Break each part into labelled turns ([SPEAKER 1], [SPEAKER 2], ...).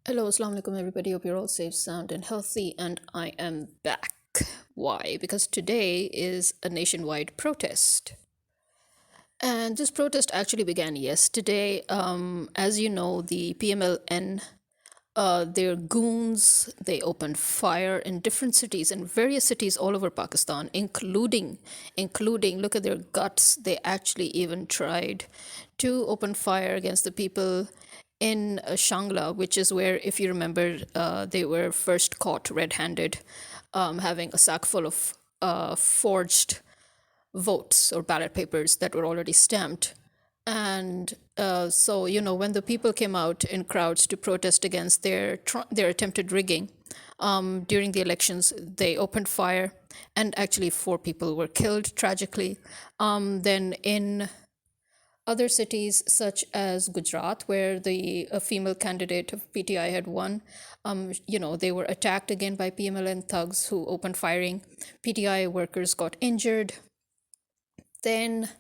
[SPEAKER 1] Hello, Assalamu alaikum, everybody. Hope you're all safe, sound, and healthy. And I am back. Why? Because today is a nationwide protest. And this protest actually began yesterday. As you know, the PMLN, their goons, they opened fire in different cities, in various cities all over Pakistan, including, look at their guts. They actually even tried to open fire against the people in Shangla, which is where, if you remember, they were first caught red-handed, having a sack full of forged votes or ballot papers that were already stamped. And so, when the people came out in crowds to protest against their attempted rigging during the elections, they opened fire, and actually 4 people were killed tragically. Then in other cities such as Gujarat, where the female candidate of PTI had won, they were attacked again by PMLN thugs who opened firing. PTI workers got injured. Then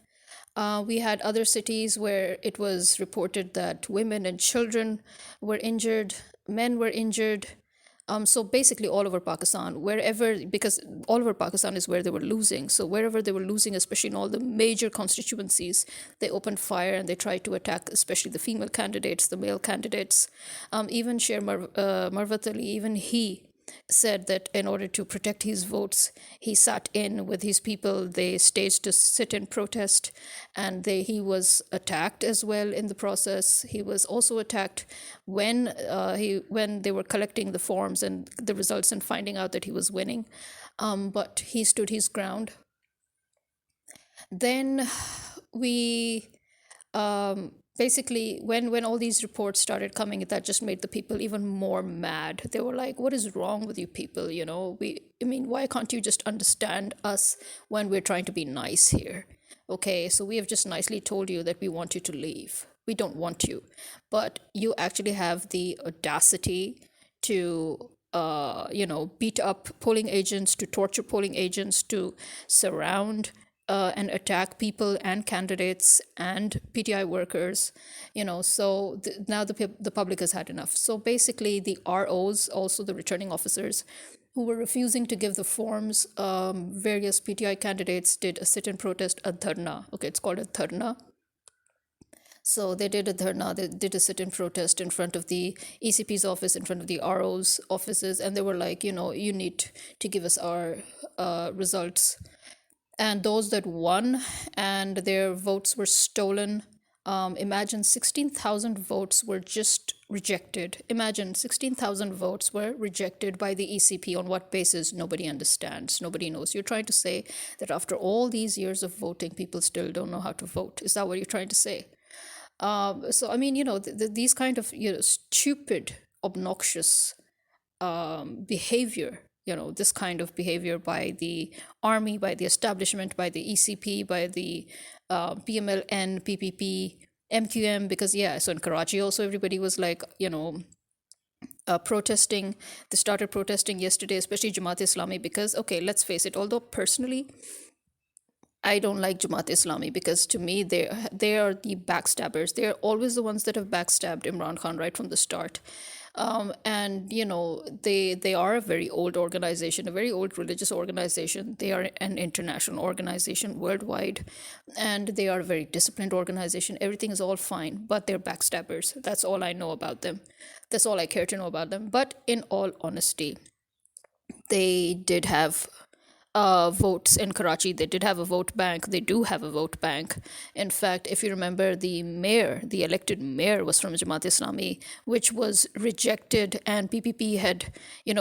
[SPEAKER 1] we had other cities where it was reported that women and children were injured, men were injured. So basically, all over Pakistan, because all over Pakistan is where they were losing. So wherever they were losing, especially in all the major constituencies, they opened fire and they tried to attack, especially the female candidates, the male candidates. Even Marvat Ali, even he said that in order to protect his votes, he sat in with his people. They staged a sit-in protest, and he was attacked as well in the process. He was also attacked when they were collecting the forms and the results and finding out that he was winning. But he stood his ground. Then we basically, when all these reports started coming, that just made the people even more mad. They were like, what is wrong with you people? Why can't you just understand us when we're trying to be nice here? Okay, so we have just nicely told you that we want you to leave. We don't want you, but you actually have the audacity to beat up polling agents, to torture polling agents, to surround and attack people and candidates and PTI workers. So now the public has had enough. So basically, the ROs, also the returning officers, who were refusing to give the forms, various PTI candidates did a sit-in protest, a dharna. Okay, it's called a dharna. So they did a dharna, they did a sit-in protest in front of the ECP's office, in front of the RO's offices, and they were like, you need to give us our results. And those that won and their votes were stolen, imagine 16,000 votes were just rejected. Imagine 16,000 votes were rejected by the ECP. On what basis? Nobody understands. Nobody knows. You're trying to say that after all these years of voting, people still don't know how to vote. Is that what you're trying to say? These kind of stupid, obnoxious behavior, this kind of behavior by the army, by the establishment, by the ECP, by the PMLN, PPP, MQM, because so in Karachi also everybody was like, protesting. They started protesting yesterday, especially Jamaat Islami, because, okay, let's face it, although personally I don't like Jamaat Islami, because to me they are the backstabbers. They're always the ones that have backstabbed Imran Khan right from the start. And they are a very old organization, a very old religious organization. They are an international organization worldwide, and they are a very disciplined organization. Everything is all fine, but they're backstabbers. That's all I know about them. That's all I care to know about them. But in all honesty, they did have votes in Karachi. They did have a vote bank. They do have a vote bank. In fact, if you remember, the elected mayor was from Jamaat Islami, which was rejected, and PPP had,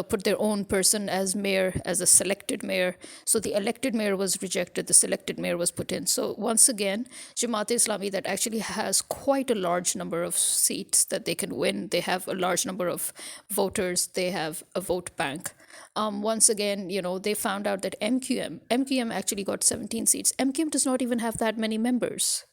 [SPEAKER 1] put their own person as mayor, as a selected mayor. So the elected mayor was rejected. The selected mayor was put in. So once again, Jamaat Islami, that actually has quite a large number of seats that they can win. They have a large number of voters. They have a vote bank. Once again, they found out that MQM actually got 17 seats. MQM does not even have that many members.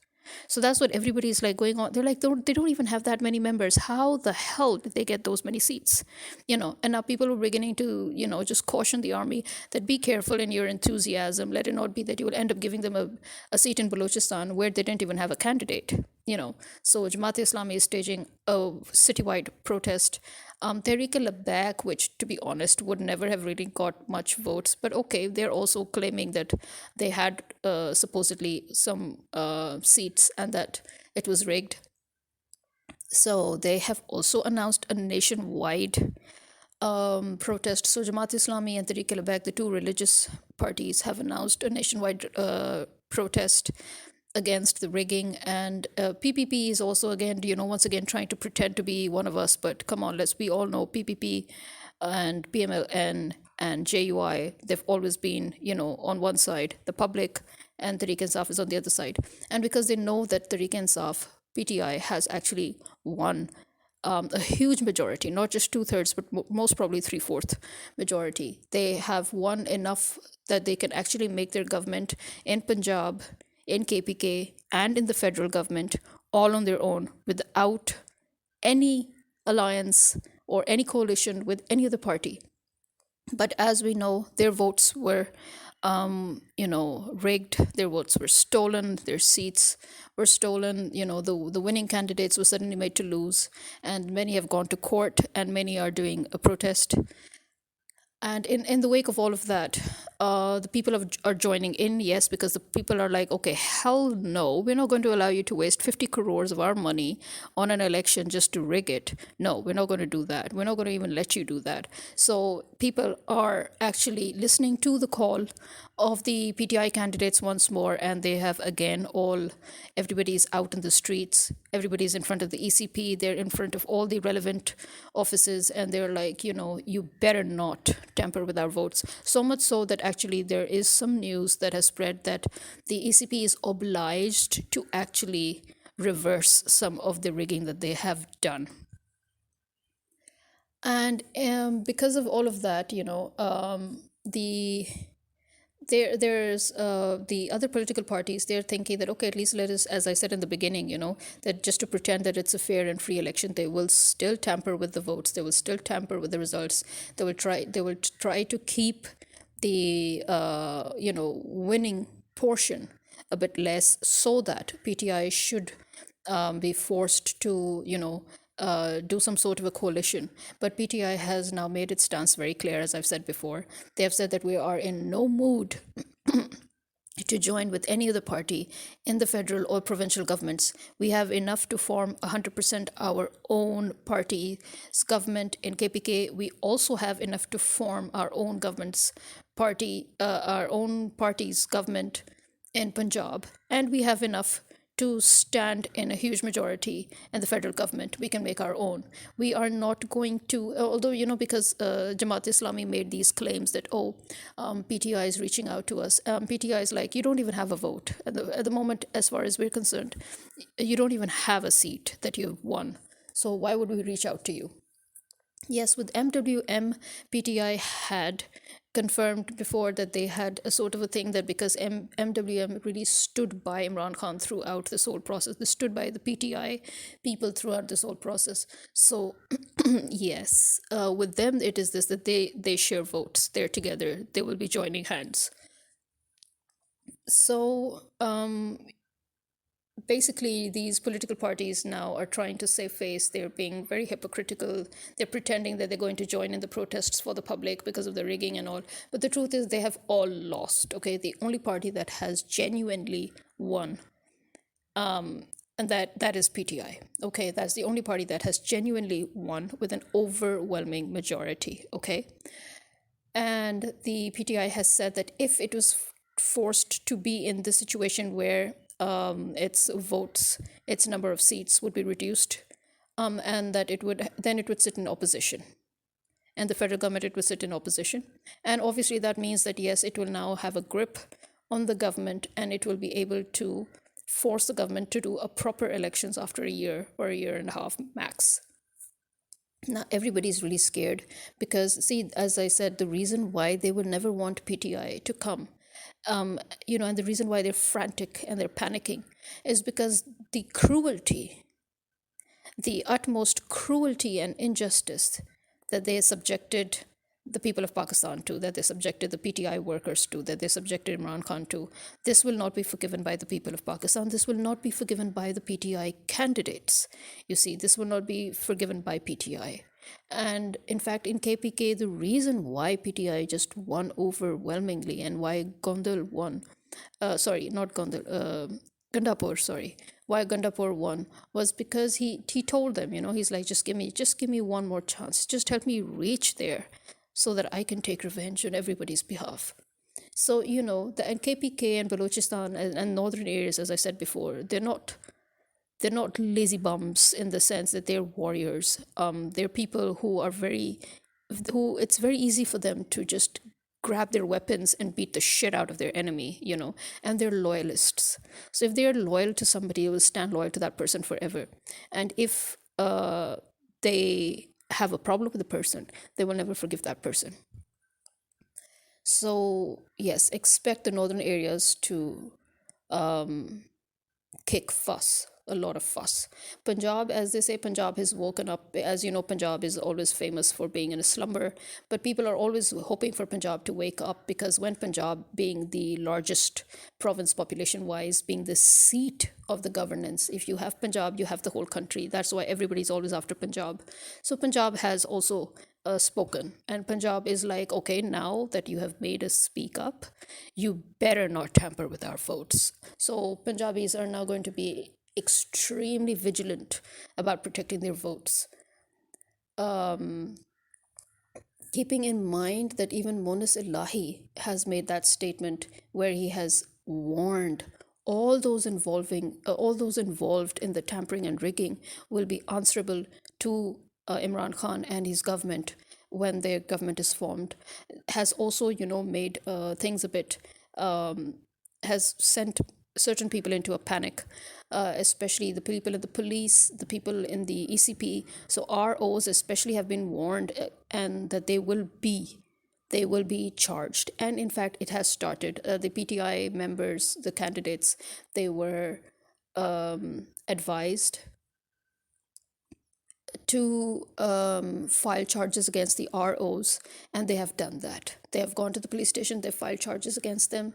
[SPEAKER 1] So that's what everybody's like going on. They're like, they don't even have that many members. How the hell did they get those many seats? And now people are beginning to, just caution the army that be careful in your enthusiasm. Let it not be that you will end up giving them a seat in Balochistan where they didn't even have a candidate. So Jamaat Islami is staging a citywide protest. Tehreek-e-Labbaik, which to be honest would never have really got much votes, but okay, they're also claiming that they had supposedly some seats and that it was rigged. So they have also announced a nationwide protest. So Jamaat Islami and Tehreek-e-Labbaik, the two religious parties, have announced a nationwide protest against the rigging. And PPP is also, again, once again trying to pretend to be one of us. But come on, we all know PPP and PMLN and JUI, they've always been, on one side, the public, and Tehreek-e-Insaf is on the other side. And because they know that Tehreek-e-Insaf, PTI, has actually won a huge majority, not just 2/3, but most probably 3/4 majority. They have won enough that they can actually make their government in Punjab, in KPK, and in the federal government all on their own without any alliance or any coalition with any other party. But as we know, their votes were, rigged. Their votes were stolen. Their seats were stolen. The winning candidates were suddenly made to lose, and many have gone to court, and many are doing a protest. And in the wake of all of that, the people are joining in, yes, because the people are like, okay, hell no, we're not going to allow you to waste 50 crores of our money on an election just to rig it. No, we're not going to do that. We're not going to even let you do that. So people are actually listening to the call of the PTI candidates once more, and they have again everybody's out in the streets, everybody's in front of the ECP, they're in front of all the relevant offices, and they're like, you better not tamper with our votes. So much so that actually there is some news that has spread that the ECP is obliged to actually reverse some of the rigging that they have done. And because of all of that, there's the other political parties, they're thinking that, okay, at least let us, as I said in the beginning, that just to pretend that it's a fair and free election, they will still tamper with the votes, they will still tamper with the results, they will try to keep the winning portion a bit less, so that PTI should be forced to do some sort of a coalition. But PTI has now made its stance very clear, as I've said before. They have said that we are in no mood to join with any other party in the federal or provincial governments. We have enough to form 100% our own party's government in KPK. We also have enough to form our own our own party's government in Punjab, and we have enough to stand in a huge majority in the federal government. We can make our own. We are not going to, although, because Jamaat Islami made these claims that, PTI is reaching out to us. PTI is like, you don't even have a vote. At the moment, as far as we're concerned, you don't even have a seat that you've won. So why would we reach out to you? Yes, with MWM, PTI had confirmed before that they had a sort of a thing that because MWM really stood by Imran Khan throughout this whole process, they stood by the PTI people throughout this whole process. So, yes, with them, it is this that they share votes. They're together. They will be joining hands. So, basically these political parties now are trying to save face. They're being very hypocritical. They're pretending that they're going to join in the protests for the public because of the rigging and all, but the truth is they have all lost. Okay, the only party that has genuinely won, and that is PTI. Okay, that's the only party that has genuinely won with an overwhelming majority. Okay, and the PTI has said that if it was forced to be in the situation where its number of seats would be reduced, and that it would sit in opposition, and the federal government, it would sit in opposition, and obviously that means that yes, it will now have a grip on the government, and it will be able to force the government to do a proper elections after a year or a year and a half max. Now everybody's really scared because, see, as I said, the reason why they will never want PTI to come, and the reason why they're frantic and they're panicking is because the cruelty, the utmost cruelty and injustice that they subjected the people of Pakistan to, that they subjected the PTI workers to, that they subjected Imran Khan to, this will not be forgiven by the people of Pakistan. This will not be forgiven by the PTI candidates. You see, this will not be forgiven by PTI. And in fact, in KPK, the reason why PTI just won overwhelmingly and why Gondal won, sorry, not Gondal, Gandapur, sorry, why Gandapur won was because he told them, he's like, just give me one more chance, just help me reach there, so that I can take revenge on everybody's behalf. So the KPK and Balochistan and northern areas, as I said before, they're not lazy bums in the sense that they're warriors. They're people who are who it's very easy for them to just grab their weapons and beat the shit out of their enemy, and they're loyalists. So if they're loyal to somebody, they will stand loyal to that person forever. And if they have a problem with the person, they will never forgive that person. So yes, expect the northern areas to kick fuss, a lot of fuss. Punjab, as they say, Punjab has woken up. As you know, Punjab is always famous for being in a slumber, but people are always hoping for Punjab to wake up, because when Punjab, being the largest province population wise, being the seat of the governance, if you have Punjab, you have the whole country. That's why everybody's always after Punjab. So Punjab has also spoken, and Punjab is like, okay, now that you have made us speak up, you better not tamper with our votes. So Punjabis are now going to be extremely vigilant about protecting their votes. Keeping in mind that even Monis Ilahi has made that statement where he has warned all those involved in the tampering and rigging will be answerable to Imran Khan and his government when their government is formed, has also made things a bit, has sent certain people into a panic, especially the people in the police, the people in the ECP. So ROs especially have been warned, and that they will be charged. And in fact, it has started. The PTI members, the candidates, they were advised to file charges against the ROs, and they have done that. They have gone to the police station, they filed charges against them.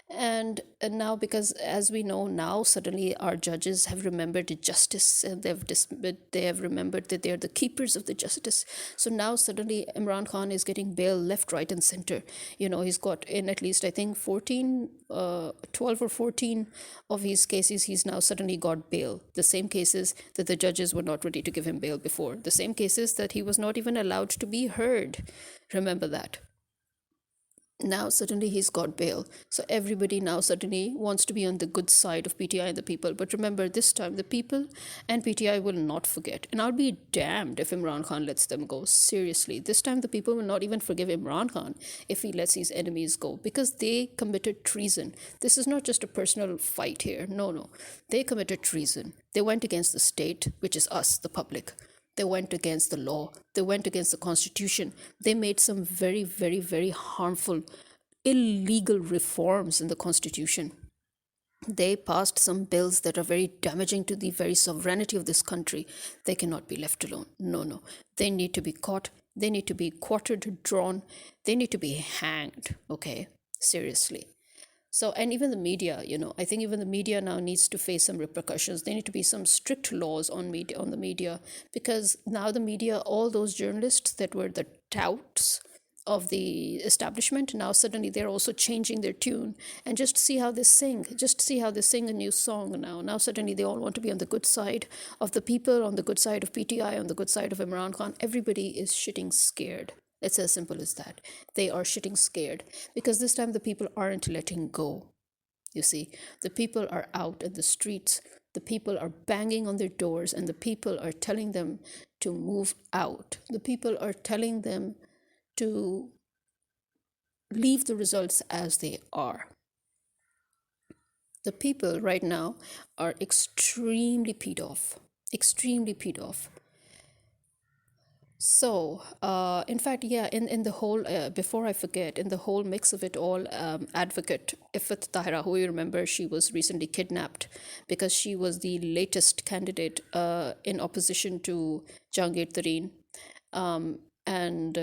[SPEAKER 1] And now, because as we know now, suddenly our judges have remembered justice, and they have remembered that they are the keepers of the justice. So now suddenly Imran Khan is getting bail left, right, and center. He's got in at least, I think, 12 or 14 of his cases. He's now suddenly got bail. The same cases that the judges were not ready to give him bail before. The same cases that he was not even allowed to be heard. Remember that. Now suddenly he's got bail. So everybody now suddenly wants to be on the good side of PTI and the people. But remember, this time the people and PTI will not forget. And I'll be damned if Imran Khan lets them go. Seriously, this time the people will not even forgive Imran Khan if he lets his enemies go, because they committed treason. This is not just a personal fight here. No, no. They committed treason. They went against the state, which is us, the public. They went against the law. They went against the constitution. They made some very, very, very harmful, illegal reforms in the constitution. They passed some bills that are very damaging to the very sovereignty of this country. They cannot be left alone. No, no. They need to be caught. They need to be quartered, drawn. They need to be hanged. Okay? Seriously. So, and even the media, I think even the media now needs to face some repercussions. There need to be some strict laws on the media, because now the media, all those journalists that were the touts of the establishment, now suddenly they're also changing their tune, and just see how they sing, a new song now. Now suddenly they all want to be on the good side of the people, on the good side of PTI, on the good side of Imran Khan. Everybody is shitting scared. It's as simple as that. They are shitting scared, because this time the people aren't letting go. You see, the people are out in the streets. The people are banging on their doors, and the people are telling them to move out. The people are telling them to leave the results as they are. The people right now are extremely peed off. Extremely peed off. So, in fact, yeah, in the whole, before I forget, in the whole mix of it all, advocate Ifat Tahira, who you remember, she was recently kidnapped because she was the latest candidate in opposition to Jahangir Tareen. And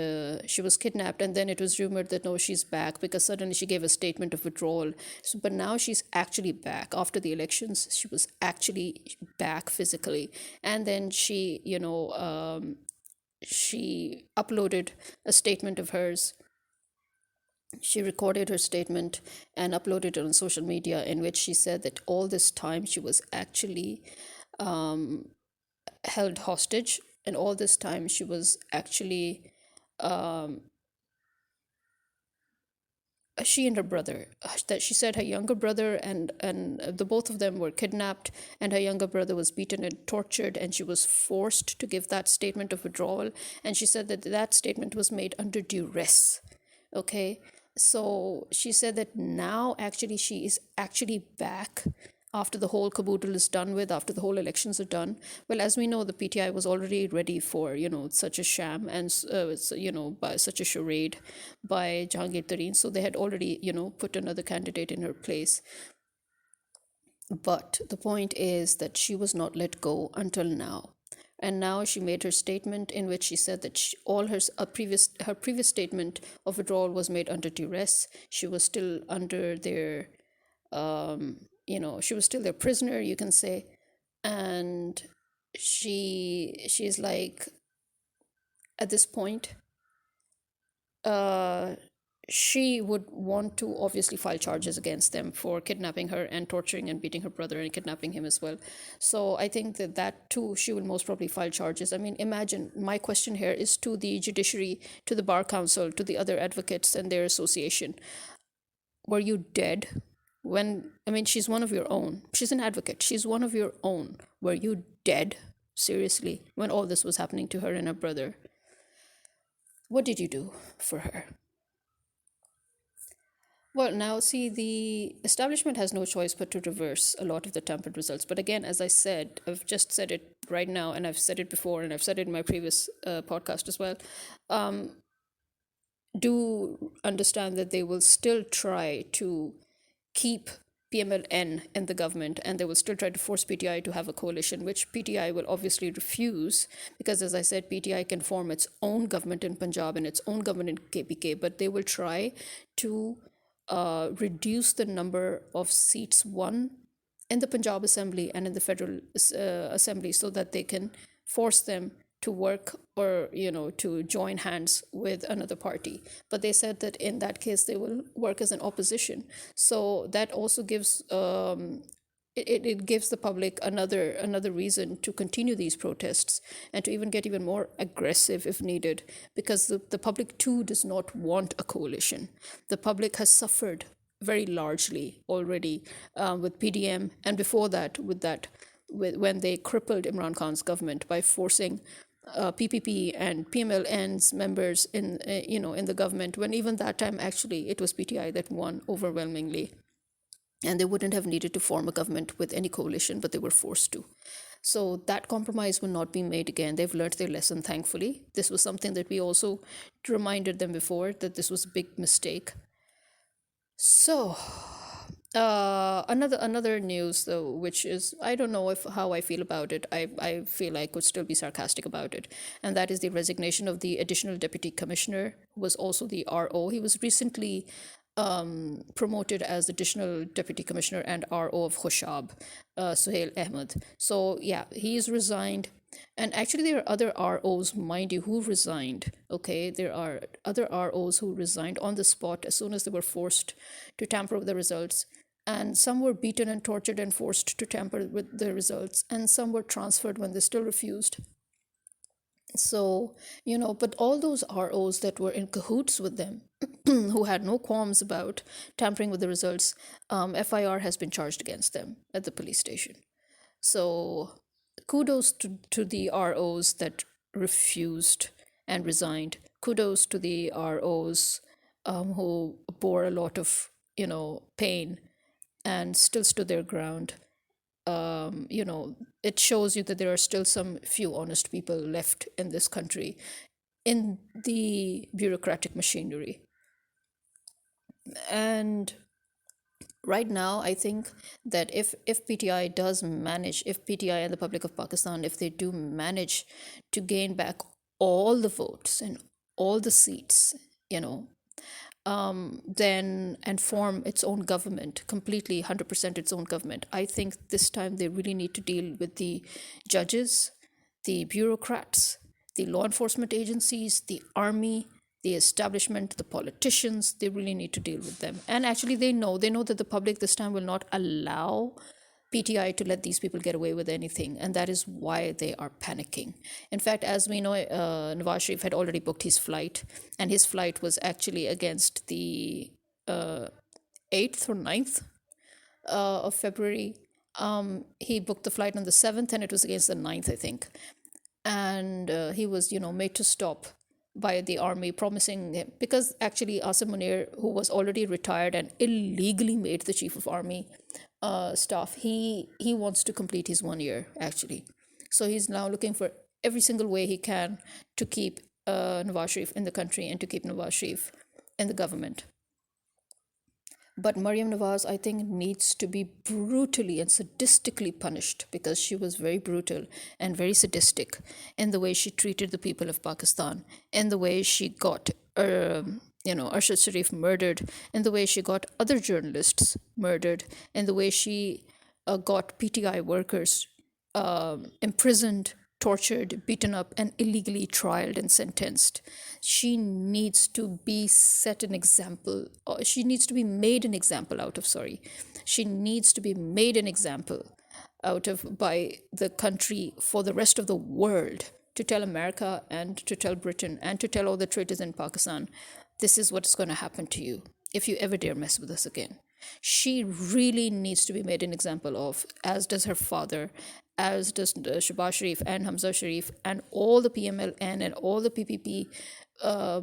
[SPEAKER 1] she was kidnapped, and then it was rumored that no, she's back, because suddenly she gave a statement of withdrawal. So, but now she's actually back. After the elections, she was actually back physically, and then she uploaded a statement of hers. She recorded her statement and uploaded it on social media, in which she said that all this time she was actually um, held hostage, and all this time she was actually um, she and her brother, that she said her younger brother and the both of them were kidnapped, and her younger brother was beaten and tortured, and she was forced to give that statement of withdrawal, and she said that that statement was made under duress. Okay, so she said that now actually she is actually back after the whole caboodle is done with, after the whole elections are done. Well, as we know, the PTI was already ready for, such a sham and, by such a charade by Jahangir Tareen. So they had already, put another candidate in her place. But the point is that she was not let go until now. And now she made her statement, in which she said that all her previous statement of withdrawal was made under duress. She was still under their she was still their prisoner, you can say. And she's like, at this point, uh she would want to obviously file charges against them for kidnapping her and torturing and beating her brother and kidnapping him as well. So I think that too, she will most probably file charges. I mean, imagine, my question here is to the judiciary, to the bar council, to the other advocates and their association. Were you dead when, I mean, she's one of your own. She's an advocate. She's one of your own. Were you dead? Seriously, when all this was happening to her and her brother? What did you do for her? Well, now see, the establishment has no choice but to reverse a lot of the tampered results. But again, as I said, I've just said it right now, and I've said it before, and I've said it in my previous podcast as well. Do understand that they will still try to keep PMLN in the government, and they will still try to force PTI to have a coalition, which PTI will obviously refuse, because, as I said, PTI can form its own government in Punjab and its own government in KPK, but they will try to reduce the number of seats won in the Punjab Assembly and in the Federal Assembly, so that they can force them to work, or to join hands with another party. But they said that in that case they will work as an opposition. So that also gives it gives the public another reason to continue these protests, and to even get even more aggressive if needed, because the public too does not want a coalition. The public has suffered very largely already with PDM, and before that when they crippled Imran Khan's government by forcing PPP and PMLN's members in the government, when even that time actually it was PTI that won overwhelmingly, and they wouldn't have needed to form a government with any coalition, but they were forced to. So that compromise will not be made again. They've learned their lesson, thankfully. This was something that we also reminded them before, that this was a big mistake. So another news though, which is, I don't know if how I feel about it. I feel I could still be sarcastic about it, and that is the resignation of the additional deputy commissioner, who was also the RO. He was recently promoted as additional deputy commissioner and RO of Khushab, Suhail Ahmed. So yeah, he's resigned. And actually, there are other ROs, mind you, who resigned. Okay, there are other ROs who resigned on the spot as soon as they were forced to tamper with the results. And some were beaten and tortured and forced to tamper with the results. And some were transferred when they still refused. So, but all those ROs that were in cahoots with them, who had no qualms about tampering with the results, FIR has been charged against them at the police station. So kudos to the ROs that refused and resigned. Kudos to the ROs who bore a lot of, pain and still stood their ground. It shows you that there are still some few honest people left in this country, in the bureaucratic machinery. And right now, I think that if PTI does manage, if PTI and the Public of Pakistan, if they do manage to gain back all the votes and all the seats, then, and form its own government, completely 100% its own government, I think this time they really need to deal with the judges, the bureaucrats, the law enforcement agencies, the army, the establishment, the politicians, they really need to deal with them. And actually, they know that the public this time will not allow PTI to let these people get away with anything, and that is why they are panicking. In fact, as we know, Nawaz Sharif had already booked his flight, and his flight was actually against the 8th or 9th of February. He booked the flight on the 7th, and it was against the 9th, I think. And he was, made to stop by the army, promising him, because actually Asim Munir, who was already retired and illegally made the chief of army staff, he wants to complete his 1 year actually. So he's now looking for every single way he can to keep Nawaz Sharif in the country and to keep Nawaz Sharif in the government. But Maryam Nawaz, I think, needs to be brutally and sadistically punished, because she was very brutal and very sadistic in the way she treated the people of Pakistan, in the way she got, Arshad Sharif murdered, in the way she got other journalists murdered, in the way she got PTI workers imprisoned, tortured, beaten up, and illegally trialed and sentenced. She needs to be set an example. She needs to be made an example out of, sorry. She needs to be made an example out of by the country for the rest of the world, to tell America and to tell Britain and to tell all the traitors in Pakistan, this is what's going to happen to you if you ever dare mess with us again. She really needs to be made an example of, as does her father, as does Shahbaz Sharif and Hamza Sharif and all the PMLN and all the PPP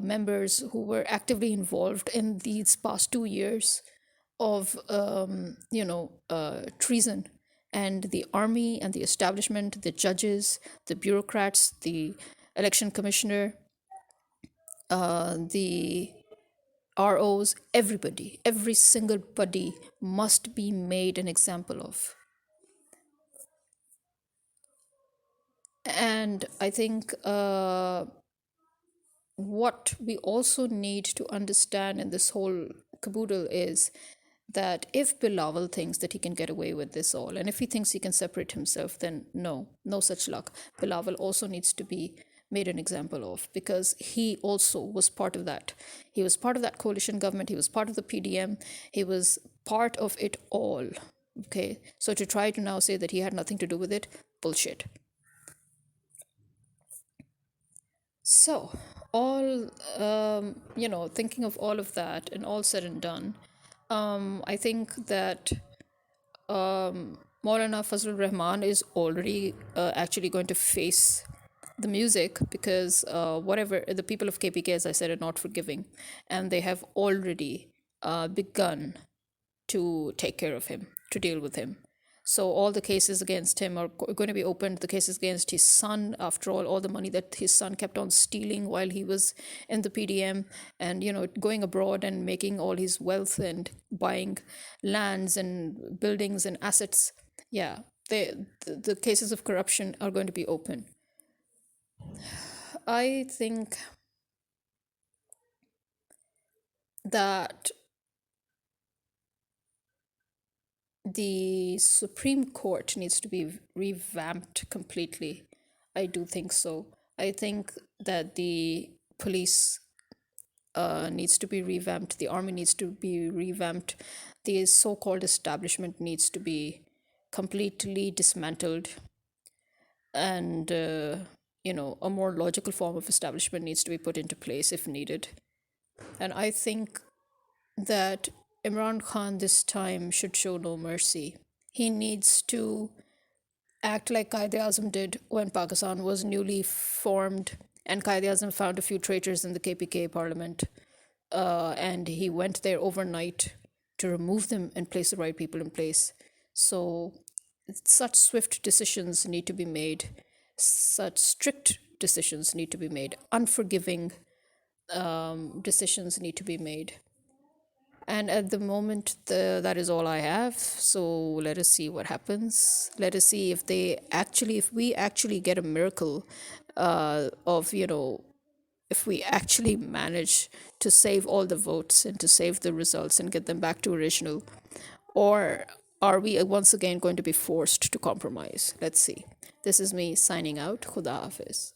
[SPEAKER 1] members who were actively involved in these past 2 years of, treason. And the army and the establishment, the judges, the bureaucrats, the election commissioner, the ROs, everybody, every single body must be made an example of. And I think what we also need to understand in this whole caboodle is that if Bilawal thinks that he can get away with this all, and if he thinks he can separate himself, then no, no such luck. Bilawal also needs to be made an example of, because he also was part of that. He was part of that coalition government. He was part of the PDM. He was part of it all. Okay, so to try to now say that he had nothing to do with it, bullshit. So, all, thinking of all of that and all said and done, I think that Maulana Fazlur Rahman is already actually going to face the music, because whatever the people of KPK, as I said, are not forgiving, and they have already begun to take care of him, to deal with him. So all the cases against him are going to be opened. The cases against his son, after all the money that his son kept on stealing while he was in the PDM, and going abroad and making all his wealth and buying lands and buildings and assets. Yeah, the cases of corruption are going to be open. I think that the Supreme Court needs to be revamped completely. I do think so. I think that the police needs to be revamped, the army needs to be revamped, the so called establishment needs to be completely dismantled, and, a more logical form of establishment needs to be put into place if needed. And I think that Imran Khan this time should show no mercy. He needs to act like Qaid-e-Azam did when Pakistan was newly formed, and Qaid-e-Azam found a few traitors in the KPK parliament, and he went there overnight to remove them and place the right people in place. So such swift decisions need to be made, such strict decisions need to be made, unforgiving decisions need to be made. And at the moment, that is all I have. So let us see what happens. Let us see if we actually get a miracle of, if we actually manage to save all the votes and to save the results and get them back to original, or are we once again going to be forced to compromise? Let's see. This is me signing out. Khuda Hafiz.